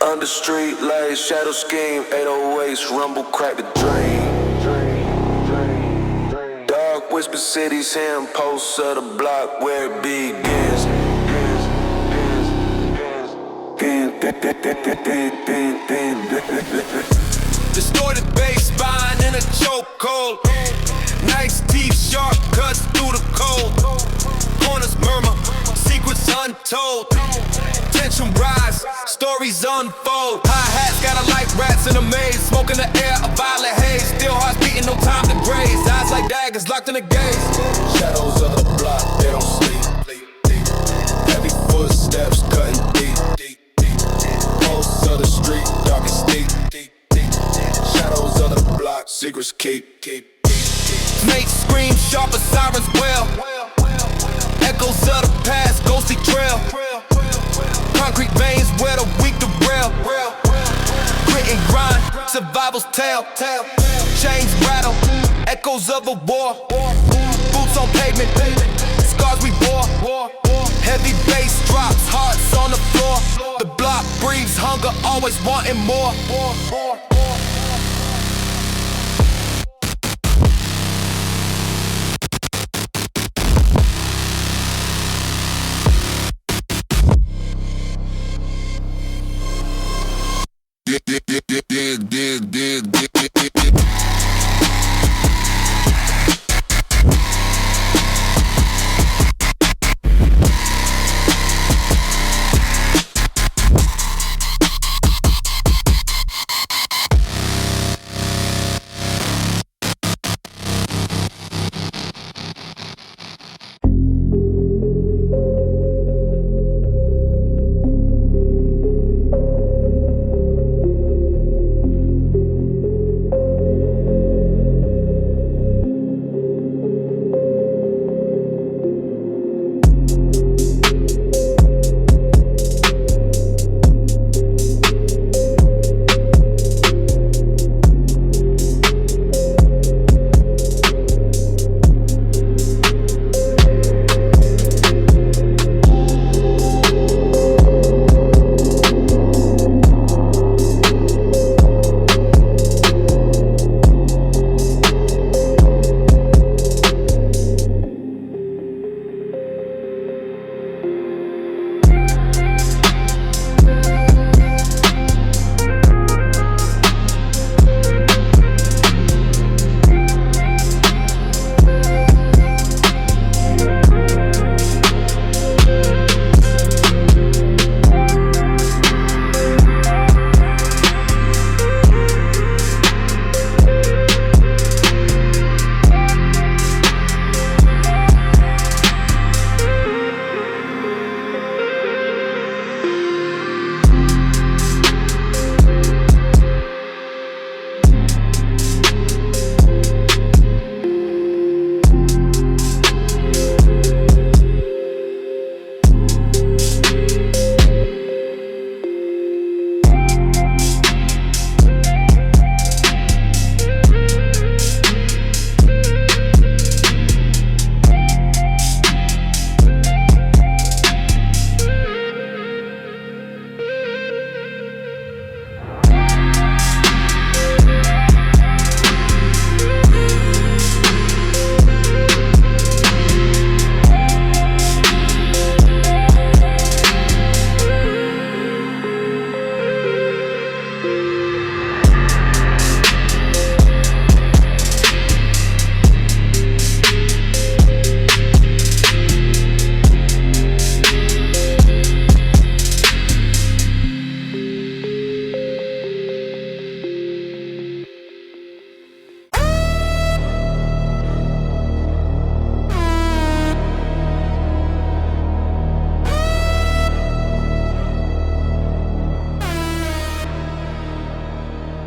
Under street lights, shadow scheme, 808s, rumble, crack the drain. Dark whisper cities, him posts of the block where it begins. Distorted bass spine in a chokehold. Nice teeth, sharp cuts through the cold. Corners murmur, secrets untold. Tension rise, stories unfold. Hi-hats got a like rats in a maze. Smoke in the air, a violet haze. Still hearts beating, no time to graze. Eyes like daggers locked in the gaze. Shadows of the block, they don't sleep. Heavy footsteps cutting deep. Pulse of the street, dark and steep. Shadows of the block, secrets keep. Mates scream, sharp as sirens wail. Echoes of the past, ghostly trail. Concrete veins where the weak derail. Grit and grind, survival's tale. Chains rattle, echoes of a war. Boots on pavement, scars we wore. Heavy bass drops, hearts on the floor. The block breathes hunger, always wanting more.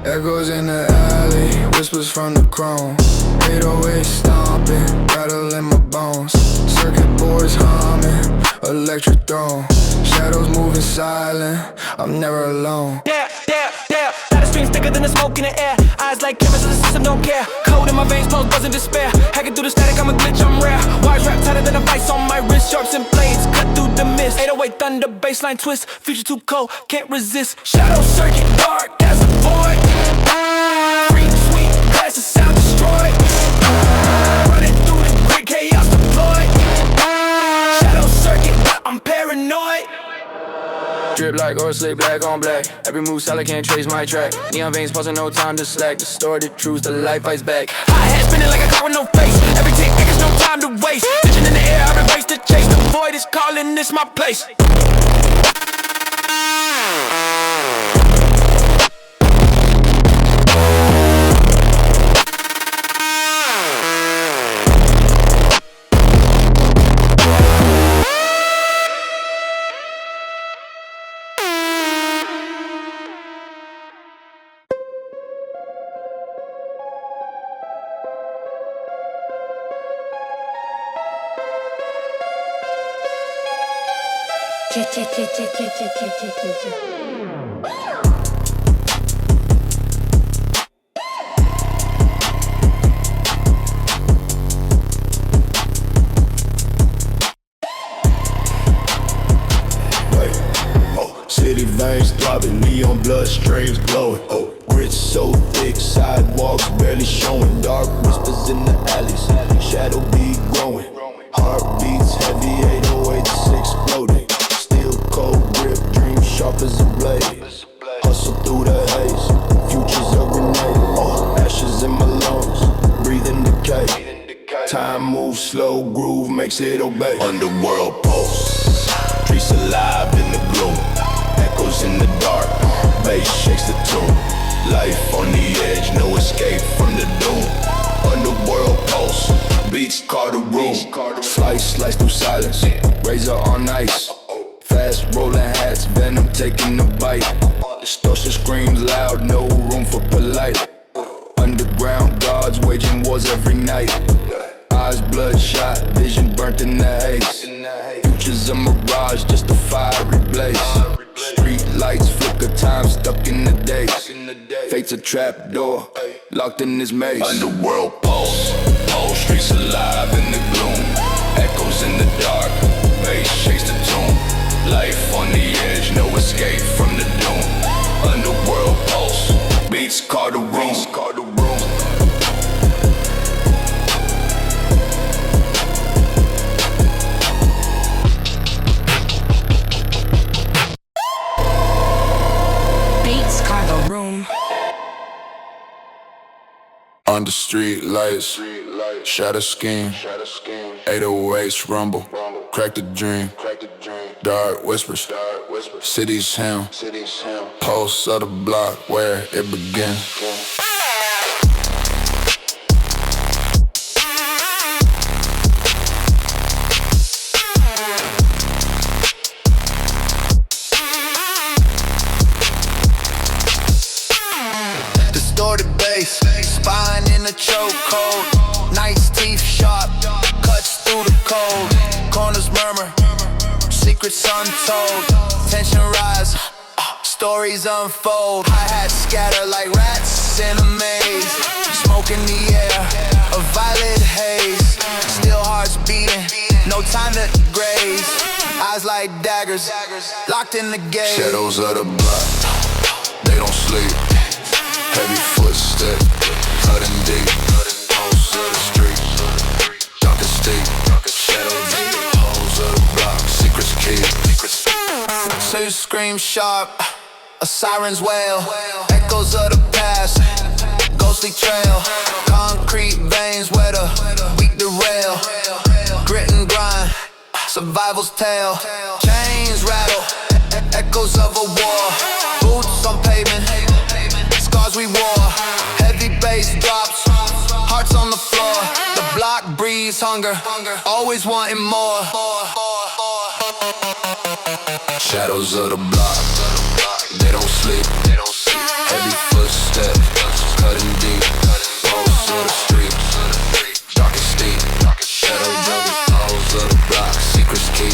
Echoes in the alley, whispers from the chrome. 808 stomping, rattling my bones. Circuit boards humming, electric throne. Shadows moving silent, I'm never alone. Dare, that stream's thicker than the smoke in the air. Eyes like cameras, the system don't care. Cold in my veins, pulse buzzing despair. Hacking through the static, I'm a glitch, I'm rare. Wires wrapped tighter than a vice on my wrist. Sharps and blades, cut through the mist. list. 808 thunder, baseline twist, future too cold, can't resist. Shadow circuit, dark as a void. Freak sweet, glasses sound destroyed. Running through the grid, chaos deployed. Shadow circuit, I'm paranoid. Drip like or slip, black on black. Every move solid, can't trace my track. Neon veins pulsing, no time to slack. Distorted truths, the light fights back. High hat spinning like a car with no face. Every 10 seconds, no time to waste. Vision in the air, I reverse the chase. The void is calling, this my place. City veins throbbing, neon bloodstreams glowing. Grit so thick, sidewalks barely showing. Dark whispers in the alleys, shadow be growing. Heartbeats heavy, 808s exploding. Steel cold grip, dream sharp as a blade. Hustle through the haze, futures a grenade. Ashes in my lungs, breathing decay. Time moves slow, groove makes it obey. Underworld pulse, streets alive in the gloom. Echoes in the dark, bass shakes the tune. Life on the edge, no escape from the doom. Underworld pulse, beats carve the room. Slice through silence, razor on ice. Fast rolling hats, venom taking a bite. Distortion screams loud, no room for polite. Underground guards waging wars every night. Eyes bloodshot, vision burnt in the haze. Future's a mirage, just a fiery blaze. Street lights flicker, time stuck in the days. Fate's a trap door, locked in this maze. Underworld pulse, whole streets alive in the gloom. Echoes in the dark, bass shakes the tune. Life on the edge, no escape from the doom. Underworld pulse, beats carve the room. Under street lights, shadow scheme, 808s rumble, crack the dream, dark whispers, city's hymn, pulse of the block where it begins. Spine in a chokehold, nice teeth sharp, cuts through the cold. Corners murmur, secrets untold. Tension rise, stories unfold. Hi-hats scatter like rats in a maze. Smoke in the air, a violet haze. Still hearts beating, no time to graze. Eyes like daggers, locked in the gaze. Shadows of the block, they don't sleep. Heavy footsteps, cutting deep. Pulse of the street, darkest deep. Shadow deep, holes of the block, secrets keep. Two scream sharp, a siren's wail. Echoes of the past, ghostly trail. Concrete veins where the weak derail. Grit and grind, survival's tale. Chains rattle, echoes of a war. Boots on pavement, scars we wore. Heavy bass drops, hearts on the floor. The block breathes hunger, always wanting more. Shadows of the block, they don't sleep. Heavy footsteps, cutting deep. Pulse of the street, darkest deep. Shadows of the holes of the block, secrets keep.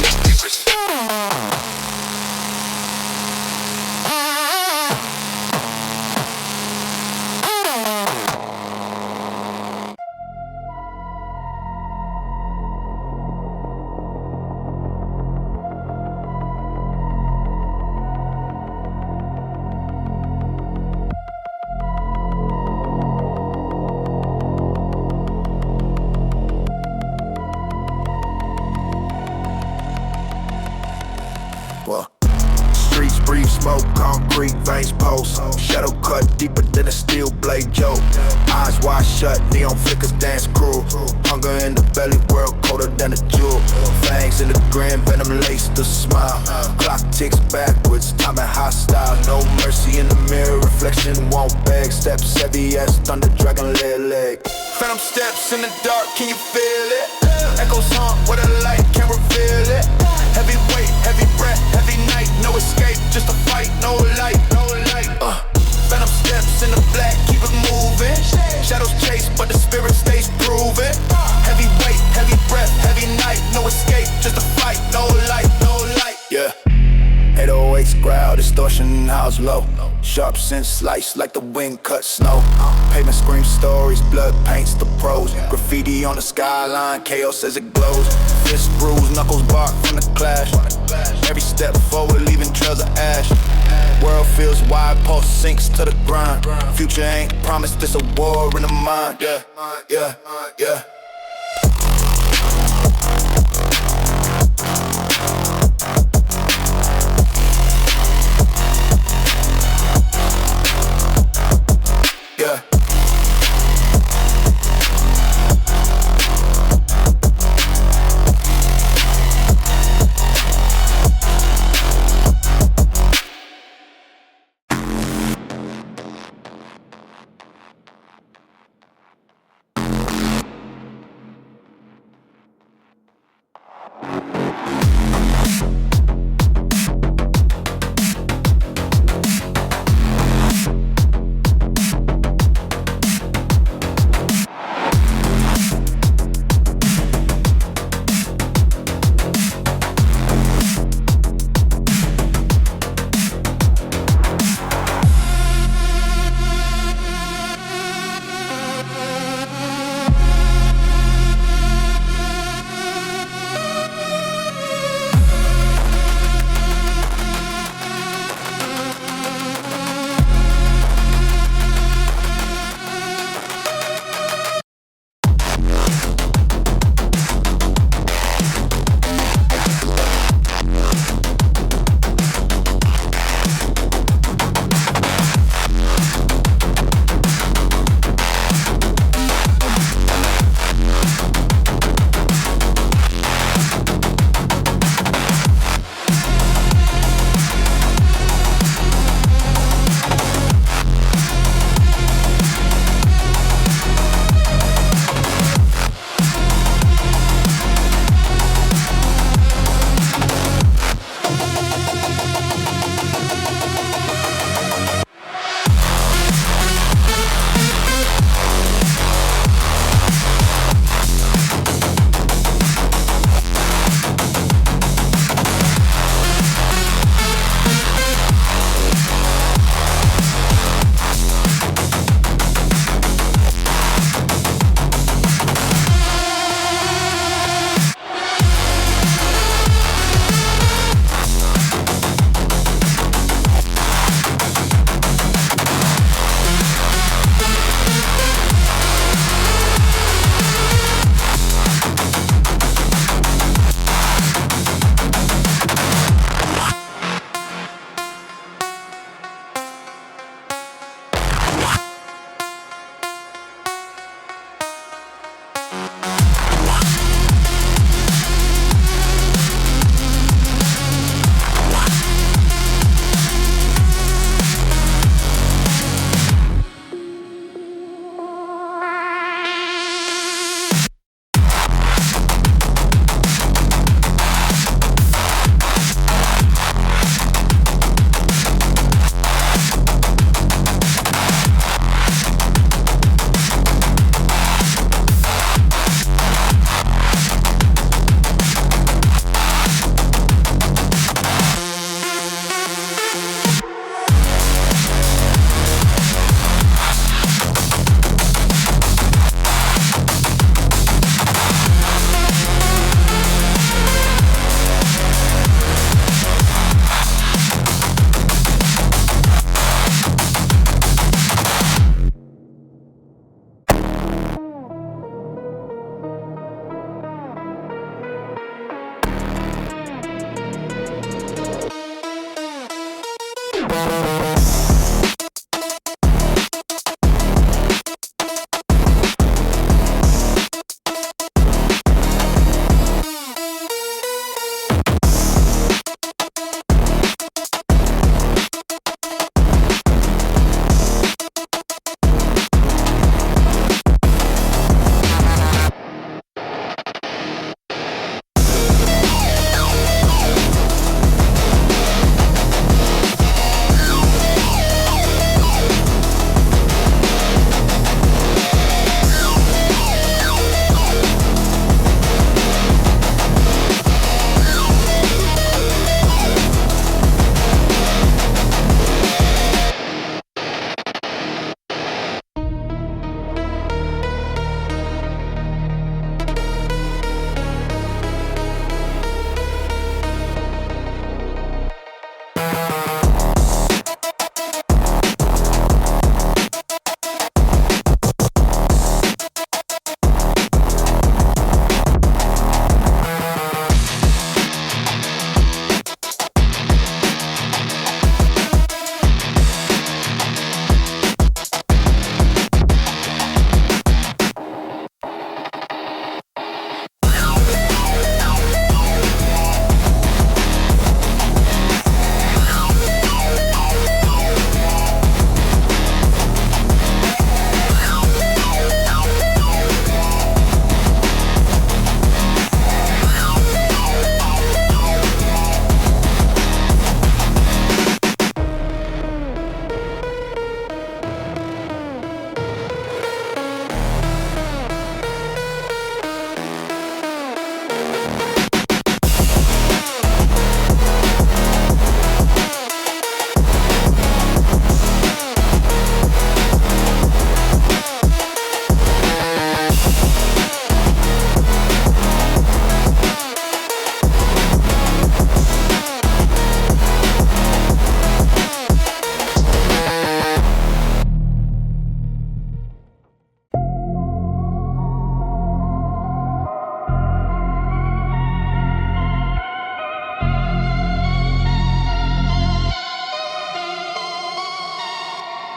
close. Shadow cut deeper than a steel blade joke. Eyes wide shut, neon flickers dance cruel. Hunger in the belly, world colder than a jewel. Fangs in the grin, venom laced the smile. Clock ticks backwards, timing hostile. No mercy in the mirror, reflection won't beg. Steps heavy as thunder, dragon leg. Phantom steps in the dark, can you feel it? Echoes haunt with a light, can't reveal it. Heavy weight, heavy breath, heavy night. No escape, just a fight, no light, no light. Phantom steps in the black, keep it moving. Shadows chase, but the spirit stays proven. Heavy weight, heavy breath, heavy night. No escape, just a fight, no light, no light. Yeah. 808's growl, distortion, house low. Sharp sense slice like the wind cut snow. Pavement screams stories, blood paints the prose. Graffiti on the skyline, chaos as it glows. Fist bruise, knuckles bark from the clash. Every step forward leaving trails of ash. World feels wide, pulse sinks to the grind. Future ain't promised, it's a war in the mind. Yeah, yeah, yeah. Yeah.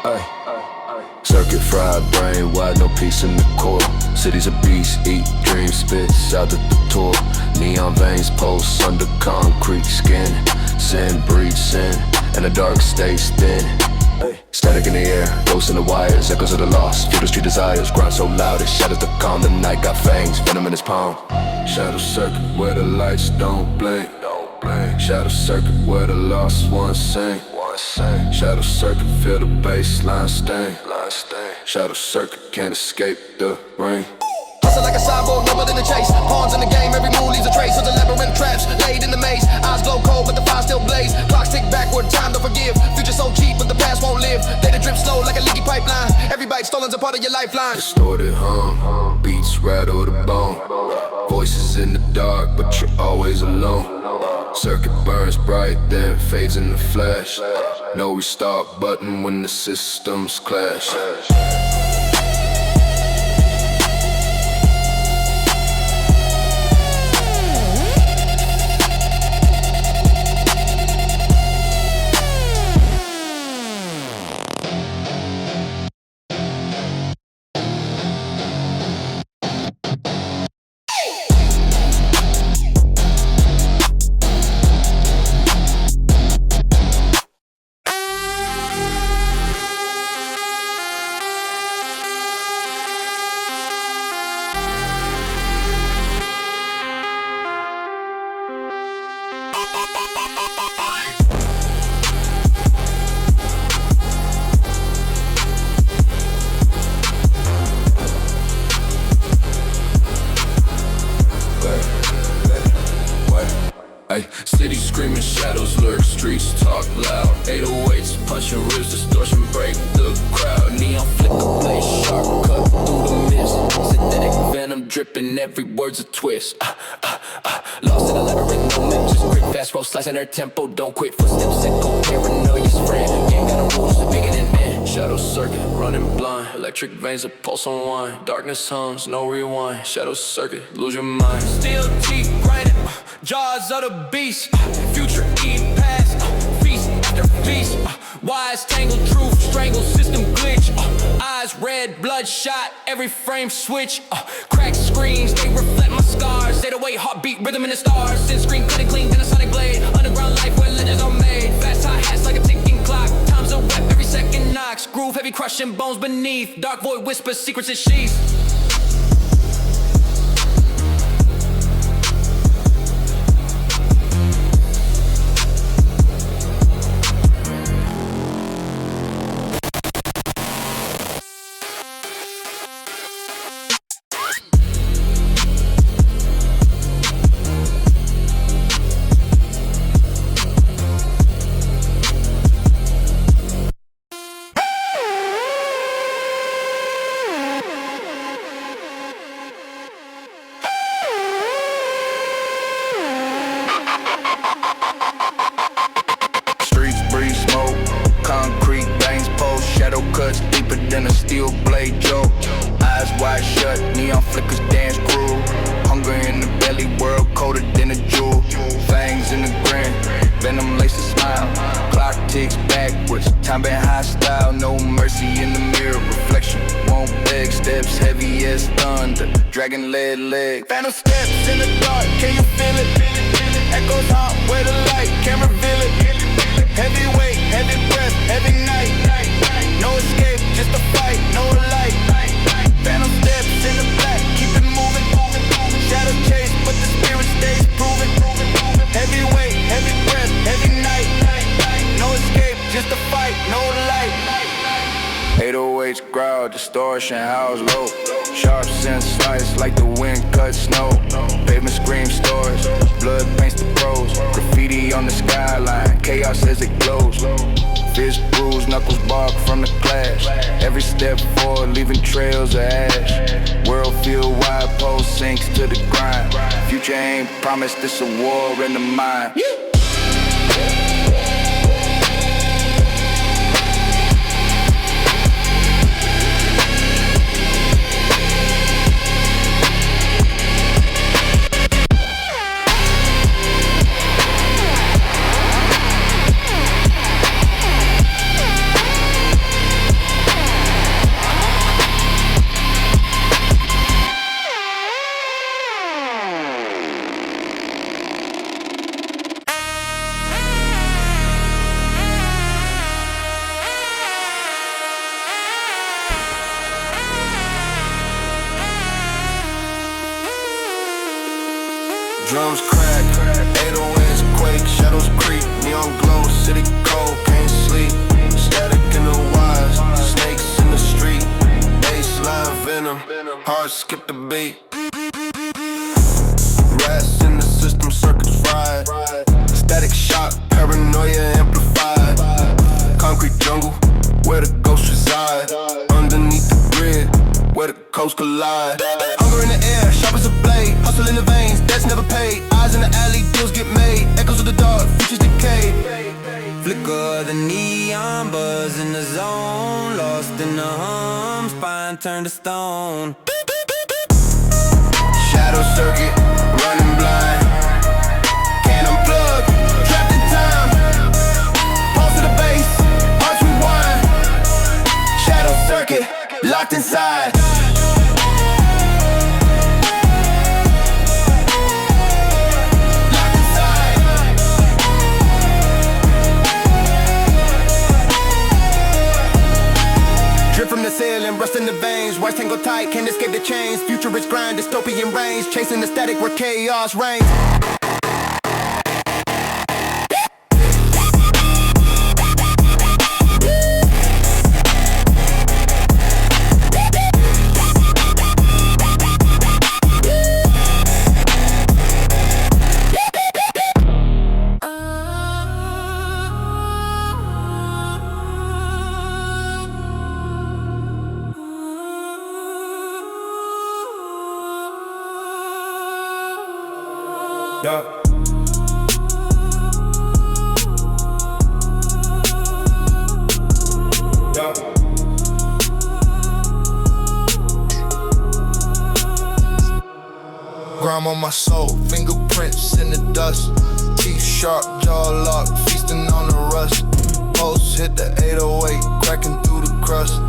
Ay. Circuit fried brain, wide, no peace in the core. City's a beast, eat, dream, spits out at the tour. Neon veins pulse under concrete skin. Sin breeds sin, and the dark stays thin. Static in the air, ghosts in the wires, echoes of the lost. Feel the street desires, grind so loud it shatters the calm. The night got fangs, venom in his palm. Shadow circuit where the lights don't blink. Shadow circuit where the lost ones sing. Shadow circuit, feel the baseline sting. Shadow circuit, can't escape the ring. Hustle like a cyborg, doubled in the chase. Pawns in the game, every move leaves a trace. Of the labyrinth traps, laid in the maze. Eyes glow cold, but the fire still blaze. Clocks tick backward, time to forgive. Future so cheap, but the past won't live. Data drip slow like a leaky pipeline. Every bite stolen's a part of your lifeline. Distorted hum, beats rattle the bone. Voices in the dark, but you're always alone. Circuit burns bright, then fades in the flash. No restart button when the systems clash. Ay, city screaming, shadows lurk, streets talk loud. 808s punching ribs, distortion break the crowd. Neon flicker, blade sharp, cut through the mist. Synthetic venom dripping, every word's a twist. Lost in a labyrinth, no limit, just quick, fast roll, slicing her tempo. Don't quit, footsteps echo, paranoia's friend. Game got a rules, bigger than men. Shadow circuit, running blind. Electric veins, a pulse on wine. Darkness hums, no rewind. Shadow circuit, lose your mind. Steel teeth grinding, jaws of the beast. Future eat past, feast after feast. Wise tangled truth, strangle system glitch. Eyes red, bloodshot, every frame switch. Cracked screens, they reflect my scars. 808 heartbeat, rhythm in the stars. Sin screen, cutting clean, then a sonic blade. Underground life where legends are made. Fast high hats like a ticking clock. Time's a web, every second knocks. Groove heavy, crushing bones beneath. Dark void whispers, secrets in sheaths. Streets breathe smoke, concrete veins pulse, shadow cuts deeper than a steel blade joke. Eyes wide shut, neon flickers dance groove. Hunger in the belly, world colder than a jewel. Fangs in the grin, venom laces smile. Clock ticks backwards, time been hostile. No mercy in the mirror, reflection won't beg. Steps heavy as thunder, dragon led leg. Phantom steps in the dark, can you feel it? Echoes haunt where the light can reveal it. Heavy weight, heavy breath, heavy night. No escape, just a fight, no light. Phantom steps in the black, keep it moving. Shadow chase, but the spirit stays proven. Heavy weight, heavy breath, heavy night. No escape, just a fight, no light. 808's growl, distortion, house low. Sharp sense slice like the wind cuts snow. Pavement scream stores, blood paints the pros. Graffiti on the skyline, chaos as it glows. Fist bruised, knuckles bark from the clash. Every step forward, leaving trails of ash. World feel wide, pole sinks to the grind. Future ain't promised, this a war in the mind. drums crack, 808s quake, shadows creep, neon glow, city cold, can't sleep. Static in the wires, snakes in the street, baseline venom, heart skip the beat. Rats in the system, circuits fried, static shock, paranoia amplified. Concrete jungle, where the ghosts reside, underneath the grid, where the coast collide. Hunger in the air, sharp as a blade, hustle in the veins, debts never paid. Eyes in the alley, deals get made, echoes of the dark, futures decay. Flicker of the neon, buzz in the zone, lost in the hum, spine turned to stone. Shadow circuit, running blind, can't unplug, trapped in time. Pulse to the base, hearts rewind. Shadow circuit, locked inside. Drip from the ceiling, rust in the veins. Wires tangle tight, can't escape the chains. Futurist grind, dystopian range, chasing the static where chaos reigns. Yeah. Yeah. Grime on my soul, fingerprints in the dust. Teeth sharp, jaw locked, feasting on the rust. Pulse hit the 808, cracking through the crust.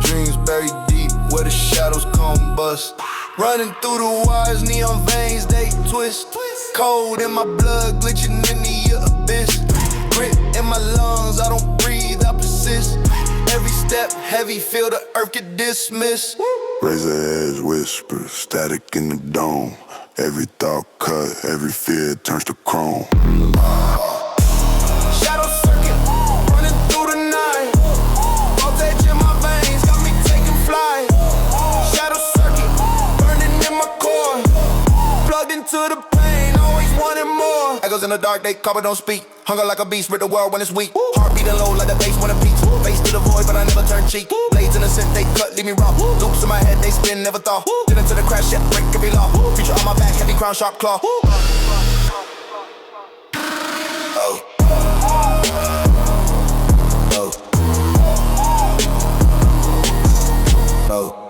Dreams buried deep where the shadows come bust. Running through the wires, neon veins, they twist. Cold in my blood, glitching in the abyss. Grit in my lungs, I don't breathe, I persist. Every step heavy, feel the earth get dismissed. Razor edge whisper, static in the dome. Every thought cut, every fear turns to chrome. Shadow circuit, running through the night. Voltage in my veins, got me taking flight. Shadow circuit, burning in my core. Plugged into the pain, always wanting more. Echoes in the dark, they cover, don't speak. Hunger like a beast, rip the world when it's weak. Heart beating low like the bass when it peaks. Face to the void, but I never turn cheek. Blades in the scent, they cut, leave me raw. Loops in my head, they spin, never thought. Get into the crash, yet break every law. Feature on my back, heavy crown, sharp claw. Oh. No. No.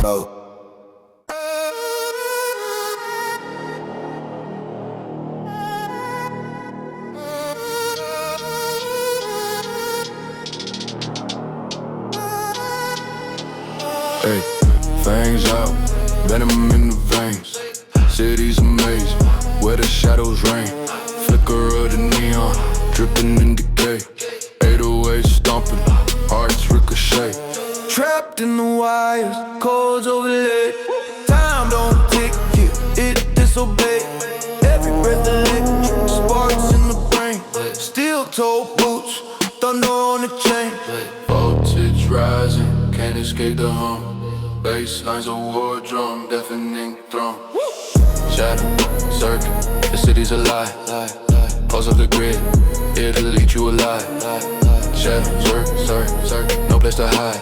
No. Hey, fangs out, venom in the veins. City's amazing, where the shadows reign. Flicker of the neon, dripping in decay. 808 stomping, hearts ricochet. Trapped in the wires, codes overlaid. Time don't tick, yeah, it disobey. Every breath electric, sparks in the brain. Steel toe boots, thunder on the chain. Voltage rising, can't escape the hum. Bass lines a war drum, deafening thrum. Shadow, circuit, the city's alive. Pulse of the grid, it'll eat you alive. Shadow, circuit, no place to hide.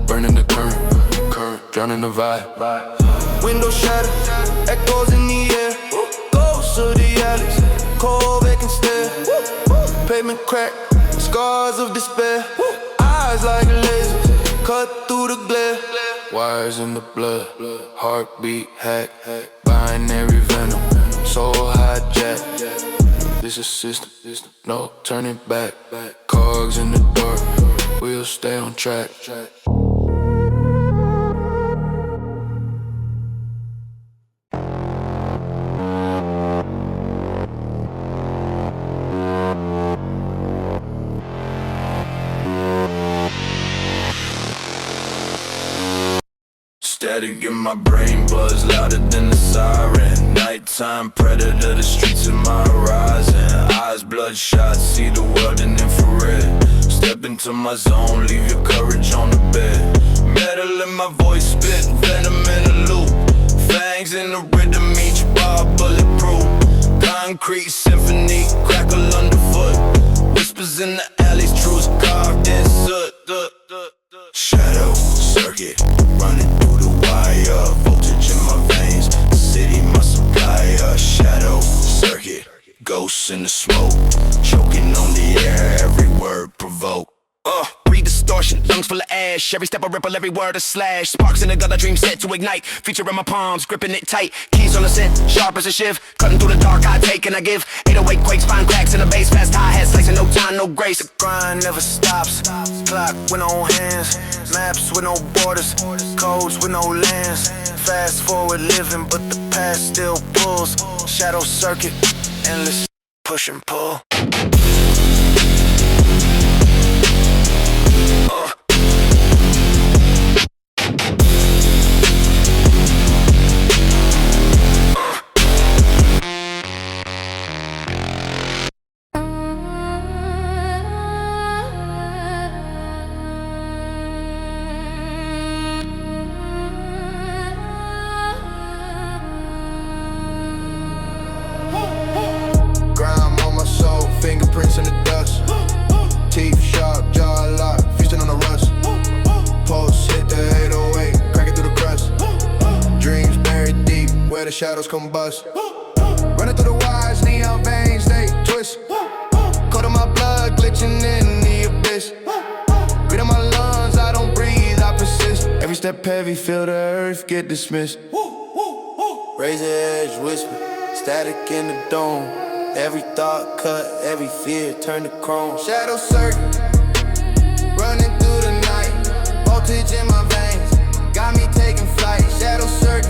Burning the current, drowning the vibe. Window shattered, echoes in the air. Ghosts of the alleys, cold vacant stare. Pavement crack, scars of despair. Eyes like lasers, cut through the glare. Wires in the blood, heartbeat hack. Binary venom, soul hijack. This is system, no turning back. Cogs in the dark, we'll stay on track. static in my brain, buzz louder than the siren. Nighttime predator, the streets in my horizon. Eyes bloodshot, see the world in infrared. Step into my zone, leave your courage on the bed. Metal in my voice, spit venom in a loop. Fangs in the rhythm, each bar bulletproof. Concrete symphony, crackle underfoot. Whispers in the alleys, truths carved in soot. Shadow circuit, running through the wire. Voltage in my veins, the city my supplier. Shadow circuit, ghosts in the smoke, choking on the air, every word provoke. Breathe distortion, lungs full of ash. Every step I ripple, every word a slash. Sparks in the gut, a dream set to ignite. Feature in my palms, gripping it tight. Keys on the scent, sharp as a shiv. Cutting through the dark, I take and I give. 808 quakes, find cracks in the bass. Fast hi-hat, slicing, no time, no grace. The grind never stops. Clock with no hands. Maps with no borders. Codes with no lands. Fast forward living, but the past still pulls. Shadow circuit, endless push and pull. Fingerprints in the dust. Teeth sharp, jaw locked, feasting on the rust. Pulse hit the 808, cracking through the crust. Dreams buried deep, where the shadows combust. Running through the wires, neon veins, they twist. Cold in my blood, glitching in the abyss. Breathe in my lungs, I don't breathe, I persist. Every step heavy, feel the earth get dismissed. Razor edge whisper, static in the dome. Every thought cut, every fear turn to chrome. Shadow circuit, running through the night. Voltage in my veins, got me taking flight. Shadow circuit,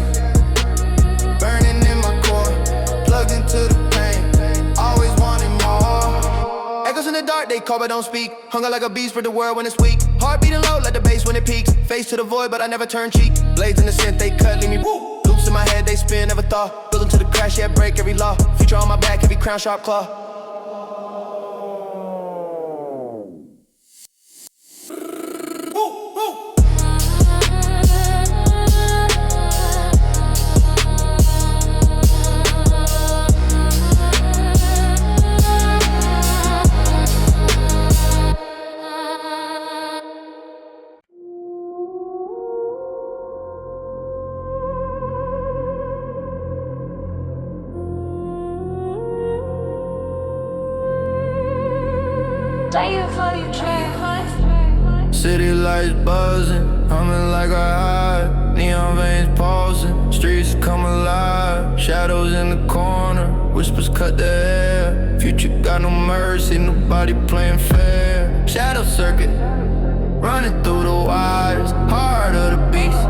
burning in my core. Plugged into the pain, always wanting more. Echoes in the dark, they call but don't speak. Hunger like a beast for the world when it's weak. Heart beating low like the bass when it peaks. Face to the void, but I never turn cheek. Blades in the scent, they cut, leave me woo. Loops in my head, they spin, never thought. Build them to the crash, yeah, break every law. Future on my back, every crown sharp claw. City lights buzzing, humming like a hive. Neon veins pulsing, streets come alive. Shadows in the corner, whispers cut the air. Future got no mercy, nobody playing fair. Shadow circuit, running through the wires. Heart of the beast,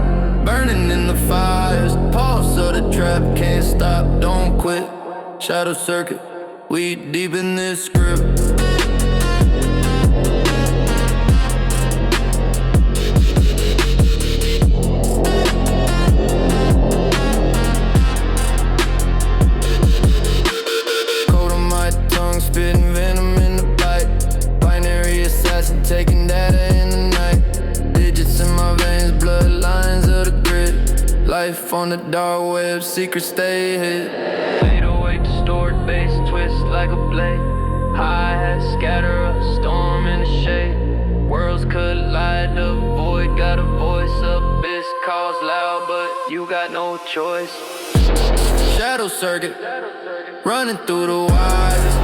burning in the fires. Pulse of the trap, can't stop, don't quit. Shadow circuit, we deep in this script. Spitting venom in the bite. Binary assassin taking data in the night. Digits in my veins, bloodlines of the grid. Life on the dark web, secrets stay hid. 808 distorted bass, twist like a blade. Hi-hat scatter a storm in the shade. Worlds collide, the void got a voice. Abyss calls loud, but you got no choice. Shadow circuit, running through the wires.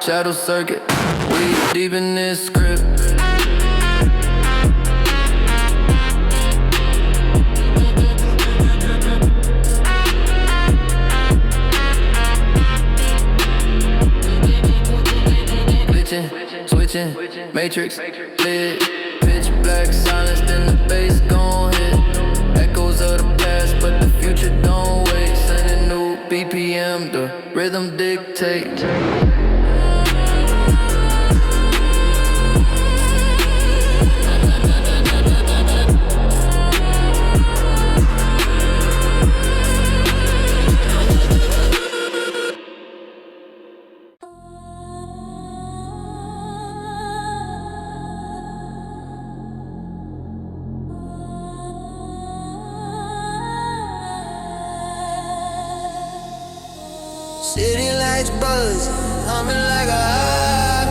Shadow circuit, we deep in this script. Glitching, switching, matrix, lit. Pitch black silence, then the bass gon' hit. Echoes of the past, but the future don't wait. Sending new BPM, the rhythm dictate. City lights buzzing, humming like a hive.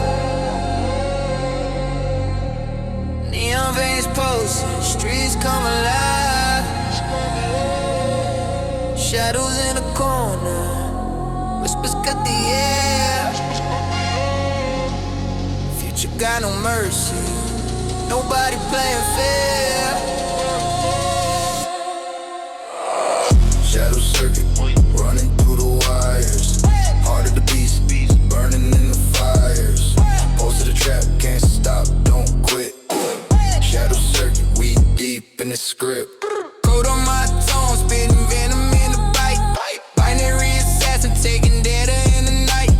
Neon veins pulsing, streets come alive. Shadows in the corner, whispers cut the air. Future got no mercy, nobody playing fair. Shadow circuit, running through the wires. Heart of the beast, burning in the fires. Pulse of the trap, can't stop, don't quit. Shadow circuit, we deep in the script. Coat on my tongue, spitting venom in the bite. Binary assassin, taking data in the night.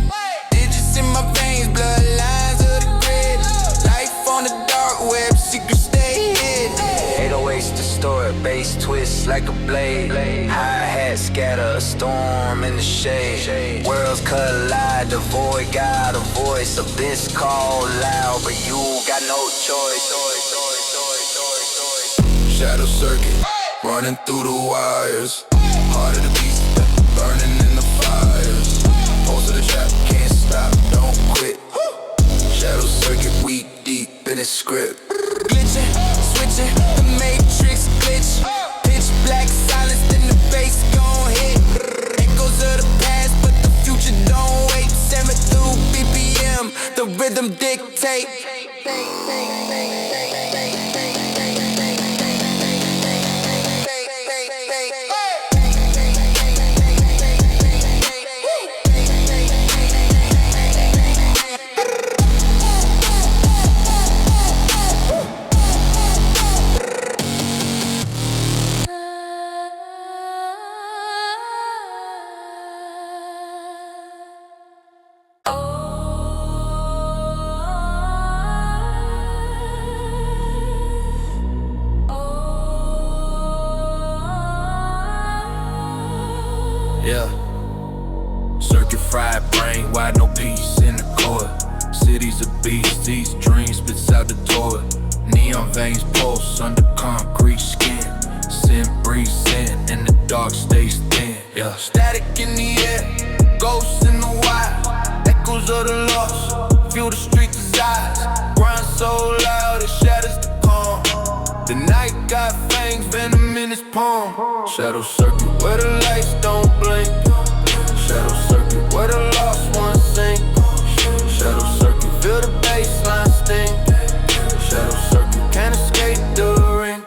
Digits in my veins, bloodlines of the grid. Life on the dark web, secrets stay hid. 808s distort, bass twists like a blade. Hi-hat scatter, a storm in the shade. Worlds collide, the void got a voice. Abyss call loud, but you got no choice. Shadow circuit, running through the wires. Heart of the beast, burning in the fires. Pulse of the trap, can't stop, don't quit. Shadow circuit, we deep in the script. Glitching, switching, the matrix glitch. Pitch black silence, then the bass gon' hit. Echoes of the past, but the future don't wait. 7 through BPM, the rhythm dictate. Yeah. Circuit fried brain, why no peace in the core? Cities of beasts, these dreams spits out the toilet. Neon veins pulse under concrete skin. Sin breathes in, and the dark stays thin. Yeah. Static in the air, ghosts in the wild. Echoes of the lost, feel the street desires. Grind so loud it shatters the calm. The night got fangs, venom in its palm. Shadow circuit, where the lights don't blink. Shadow circuit, where the lost ones sink. Shadow circuit, feel the bassline sting. Shadow circuit, can't escape the ring.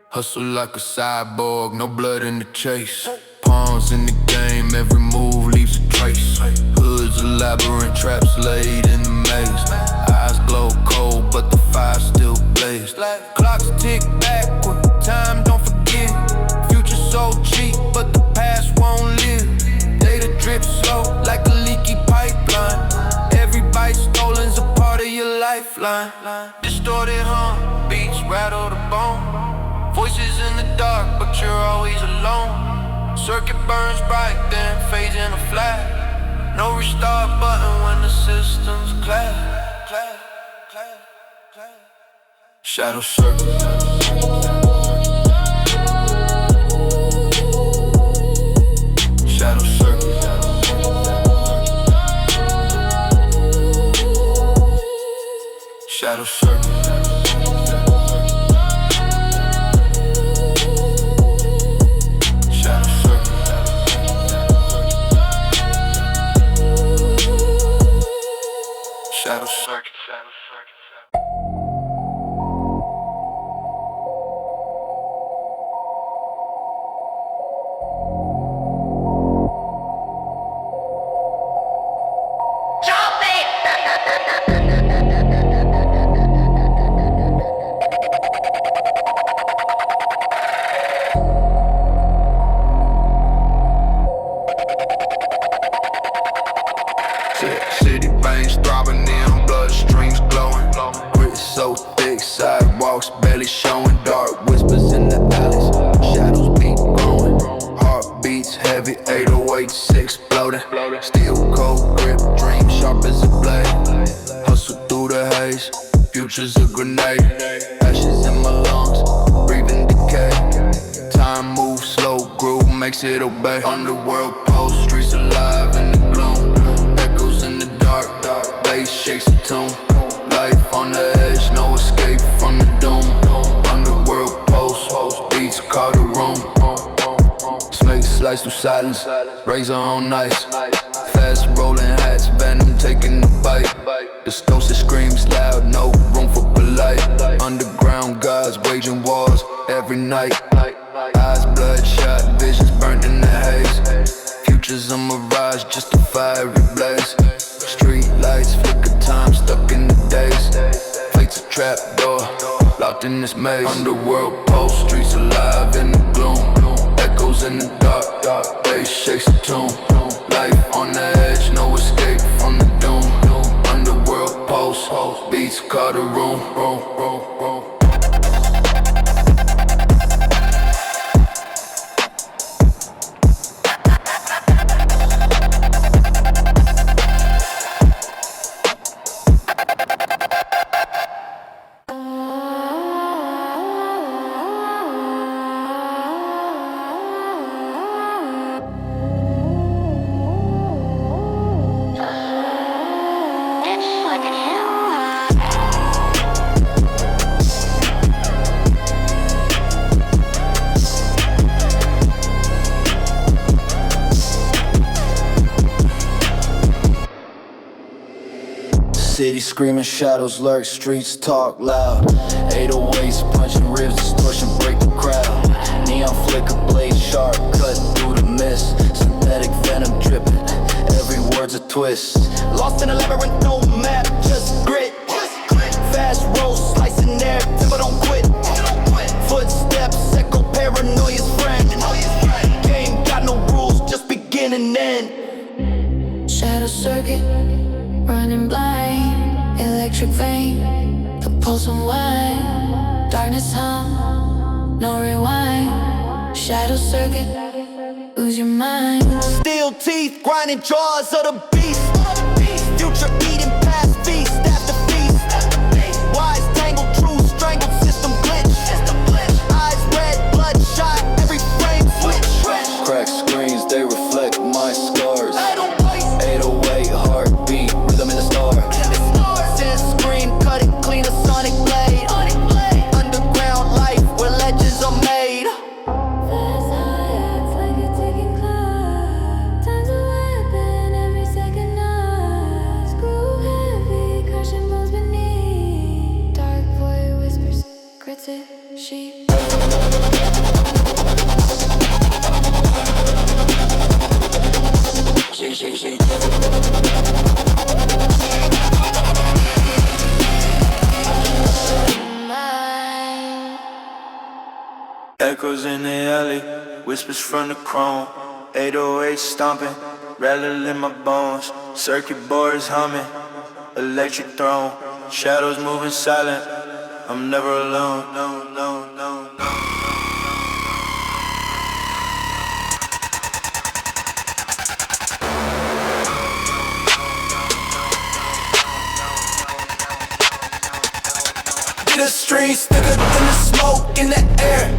Hustle like a cyborg, no blood in the chase. Pawns in the game, every move leaves a trace. Hoods a labyrinth, traps laid in the maze. Eyes glow cold, but the fire still blaze. Clocks tick backward, time don't forget. Future so cheap, but the past won't live. Data drip slow, like a leaky pipeline. Every bite stolen's a part of your lifeline. Distorted hum, beats rattle the bone. Voices in the dark, but you're always alone. Circuit burns bright, then fades in a flash. No restart button when the system's clash. Shadow circuit. Shadow circuit. Shadow circuit. Shadow circuit. makes it obey. Underworld post, streets alive in the gloom. Echoes in the dark, bass shakes the tune. Life on the edge, no escape from the doom. Underworld post, beats call the room. Snake slice through silence, razor on ice. Fast rolling hats, venom taking the bite. Distorted screams loud, no room for polite. Underground gods waging wars every night. Eyes bloodshot, visions burnt in the haze. Futures a mirage, just a fiery blaze. Street lights flicker, time stuck in the days. Fate's a trap door, locked in this maze. Underworld post, streets alive in the gloom. Echoes in the dark, bass shakes the tune. Life on the edge, no escape from the doom. Underworld post, beats call the room. City screaming, shadows lurk, streets talk loud. 808s punching ribs, distortion break the crowd. Neon flicker, blade sharp, cut through the mist. Synthetic venom dripping, every word's a twist. Lost in a labyrinth, no map, just grit. Fast roll, slicing air, timber don't quit. Footsteps, echo paranoia's friend. Game got no rules, just begin and end. Shadow circuit, running blind, electric vein, the pulse unwind. Darkness hum, no rewind. Shadow circuit, lose your mind. Steel teeth, grinding jaws of the beast. Future eating past feast after feast. Wise tangled, true strangled, system glitch. Eyes red, bloodshot, every frame switch. Cracked screens, they reflect my scars. 808 heartbeat, rhythm in the star. Sin scream, cut it clean, a sonic blade. Underground life where legends are made. Fast hearts like a ticking clock. Time's a weapon, every second knocks. Groove heavy, crushing bones beneath. Dark void whispers, grits it, sheep. Echoes in the alley, whispers from the chrome. 808 stomping, rattle in my bones. Circuit boards humming, electric throne. Shadows moving silent, I'm never alone. No. The streets thicker than the smoke in the air.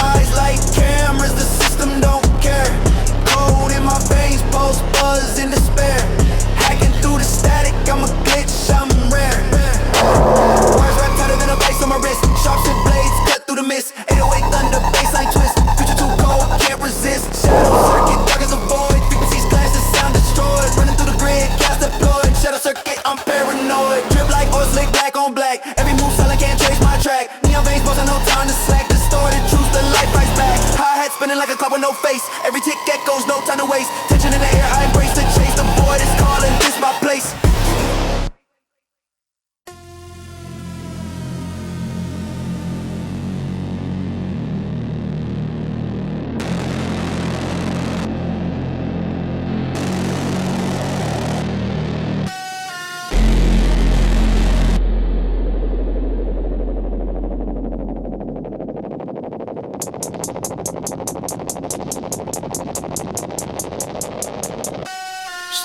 Eyes like cameras, the system don't care. Cold in my veins, pulse buzz in despair. Hacking through the static, I'm a glitch, I'm rare. Words rap tighter than a bass on my wrist. Sharp shit blades cut through the mist. 808 thunder, bassline twist. Future too cold, can't resist. Shadow circuit, dark as a void. Frequencies glasses, sound destroyed. Running through the grid, cast deployed. Shadow circuit, I'm paranoid. Drip like oil slick, black on black. Every move silent, can't trace my track. Neon veins, boss, no time to slack. Distorted truth, the light right back. Hi-hat spinning like a clock with no face. Every tick echoes, no time to waste. Tension in the air, I embrace the chase. The void is calling, this my place.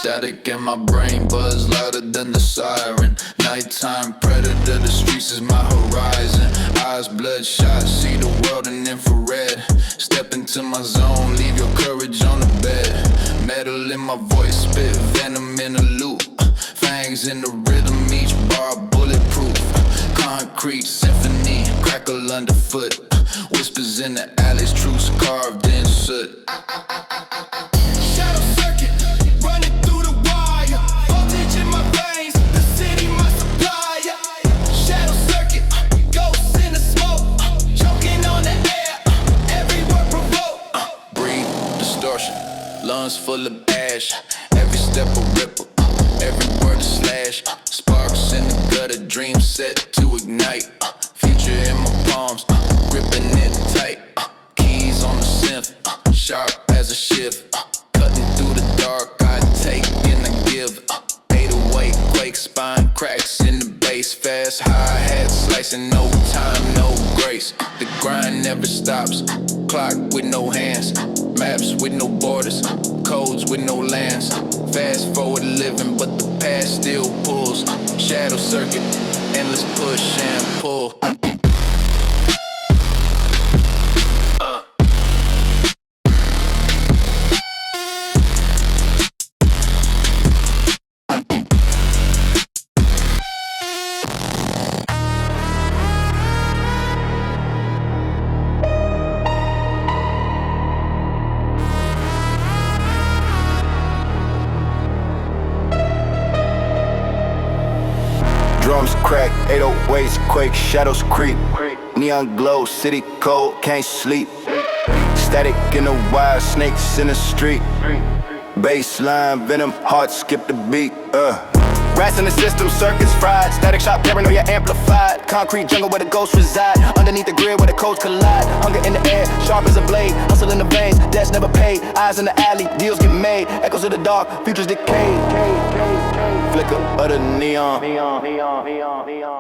Static in my brain, buzz louder than the siren. Nighttime predator, the streets is my horizon. Eyes bloodshot, see the world in infrared. Step into my zone, leave your courage on the bed. Metal in my voice, spit venom in a loop. Fangs in the rhythm, each bar bulletproof. Concrete symphony, crackle underfoot. Whispers in the alleys, truths carved in soot. Shadow circuit, running through the wire. Voltage in my veins, the city my supplier. Shadow circuit, ghosts in the smoke, choking on the air, every word provoke. Breathe, distortion, lungs full of ash. Every step a ripple, every word a slash. Sparks in the gutter, dreams set to ignite. Future in my palms, gripping it tight. Keys on the synth, sharp as a shift. Cutting through the dark, I take and I give. 808 quake, spine cracks in the bass. Fast hi-hat slicing, no time, no grace. The grind never stops, clock with no hands. Maps with no borders, codes with no lands. Fast forward living, but the past still pulls. Shadow circuit, endless push and pull. Drums crack, 808s quake, shadows creep. Neon glow, city cold, can't sleep. Static in the wire, snakes in the street. Baseline, venom, heart skip the beat. Rats in the system, circuits fried. Static shot, paranoia amplified. Concrete jungle where the ghosts reside. Underneath the grid where the codes collide. Hunger in the air, sharp as a blade. Hustle in the veins, debts never paid. Eyes in the alley, deals get made. Echoes of the dark, futures decay. Flicker of the neon.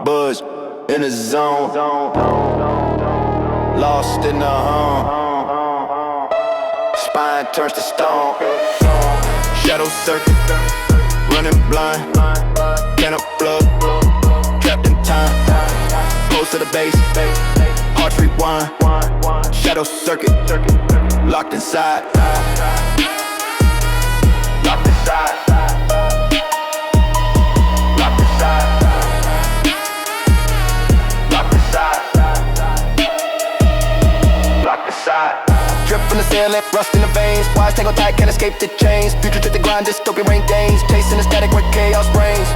Buzz in the zone. Lost in the hum. Spine turns to stone. Shadow circuit, running blind. Can of blood, trapped in time. Close to the base, hearts rewind. Shadow circuit, locked inside. Locked inside. Locked inside. Locked inside. Locked inside. Drip from the ceiling, rust in the veins. Wires tangle tight, can't escape the chains. Future to the grind, dystopia rain gains. Chasing the static where chaos reigns.